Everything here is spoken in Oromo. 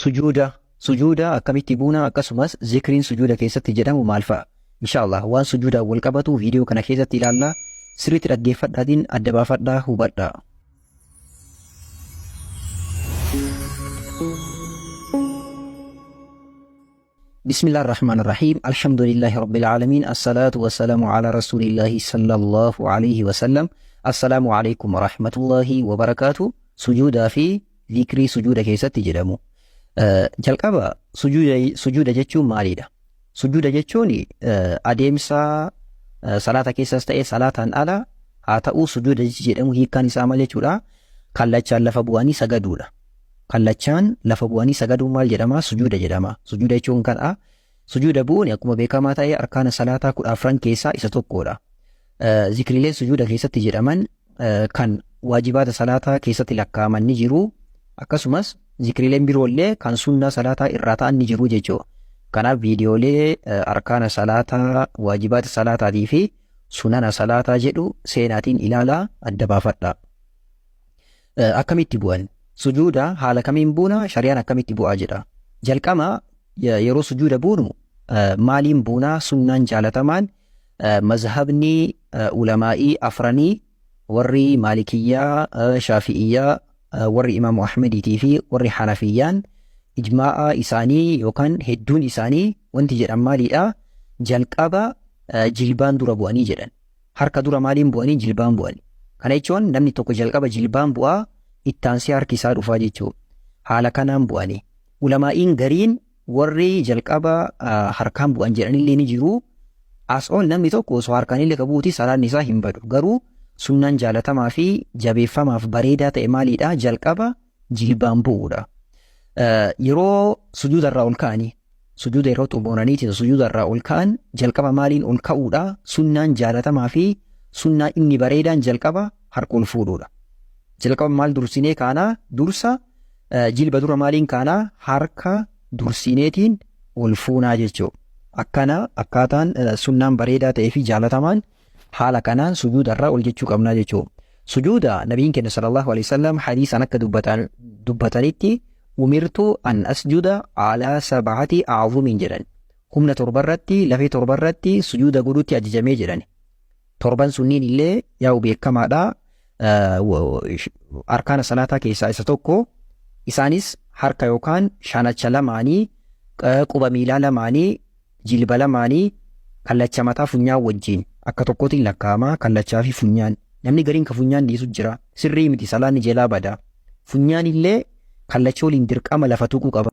Sujuuda akkamitti buuna akkasumas zikriin sujuuda keessatti jedhamu maal fa'a? Inshaallah waan sujuudaa wal qabatu viidiyoo kana keessatti ilaalla. Sirriitti dhaggeeffadhaatiin adda baafadhaa hubadhaa. Bismillahir Rahmanir Rahim. Alhamdulillahi Rabbil Alamin. Assalatu wassalamu ala Rasulillahi sallallahu alaihi wasallam. Assalamu alaikum warahmatullahi wabarakatuh. Sujuudaa fi zikrii sujuuda keessatti jedhamu. Jalqaba sujuuda jechuun maalidha? Sujuuda jechuun adeemsa salaata keessas ta'ee salaataan ala haa ta'uu sujuuda jedhamu hiikkaan isaa maal jechuudha? Kallachaan lafa bu'anii sagaduudha. Kallachaan lafa bu'anii sagaduun maal jedhama? Sujuuda jedhama. Sujuuda jechuun kan'a. Sujuuda bu'uun akkuma beekamaa ta'ee arkaana salaataa 14 keessaa isa tokkodha. Zikriileen sujuuda keessatti jedhaman kan waajibaata salaataa keessatti lakkaa'aman ni jiru. Akkasumas zikriileen biroollee kan sunnaa salaataa irraa ta'an ni jiru jechuudha. Kanaaf viidiyoolee arkaana salaataa, waajibaata salaataatii fi sunana salaataa jedhu seenaatiin ilaalaa adda baafadha. Akkamitti bu'an? Sujuuda haala kamiin buuna? Shari'aan akkamitti bu'aa jedha. Jalqaba yeroo sujuuda buunu maaliin buunaa? Sunnaan jaalatamaan mazhabni ulamaa'ii afranii warri maalikiyyaa, shaafi'iyyaa, warri imaamu ahmediitii fi warri hanafiyyaan ijmaa'a isaanii yookaan hedduun isaanii wanti jedhan maalidha? Jalqaba jilbaan dura bu'anii jedhan. Harka dura maaliin bu'anii? Jilbaan bu'anii. Kana jechuun namni tokko jalqaba jilbaan bu'aa ittaansee harki isaa dhufaa jechuudha. Haala kanaan bu'anii. Ulamaa'iin gariin warri jalqaba harkaan bu'an jedhanillee ni jiru. As ol namni tokko osoo harkaan illee qabuuti salaanni isaa hin badu. Garuu sunnaan jaalatamaa fi jabeeffamaaf bareedaa ta'e maalidha? Jalqaba jilbaan bu'uudha. Yeroo sujuudarraa ol ka'anii, sujuuda yeroo xumuraniiti sujuudarraa ol ka'an jalqaba maaliin ol ka'uudha? Sunnaan jaalatamaa fi sunnaa inni bareedaan jalqaba harka ol fuudhuudha. Jalqaba maal dursinee kaanaa? Dursa jilba dura maaliin kaanaa? Harka dursineetiin ol fuunaa jechuudha. Akkana akkaataan sunnaan bareedaa ta'ee fi jaalatamaan haala kanaan sujuudarraa ol jechuu qabnaa jechuudha. Sujuuda nabiin keenya sallallahu alaihi wasallam hadiisaan akka dubbatanitti umirtu an asjuda ala sab'ati a'zumin jedhan. Humna torbarratti lafee torbarratti sujuuda godhutti ajajamee jedhan. Torban sunniin illee yaa'u beekamaadha. Arkaana salaataa keessaa isa tokko. Isaanis harka yookaan shanacha lamaanii, quba miilaa lamaanii, jilba lamaanii, kallacha mataa funyaan wajjin akka tokkootiin lakkaa'ama. Kallachaa fi funyaan. Namni gariin ka funyaan dhiisu jira. Sirrii miti salaanni jalaa bada. Funyaan illee kallacha waliin dirqama lafa tuquu qaba.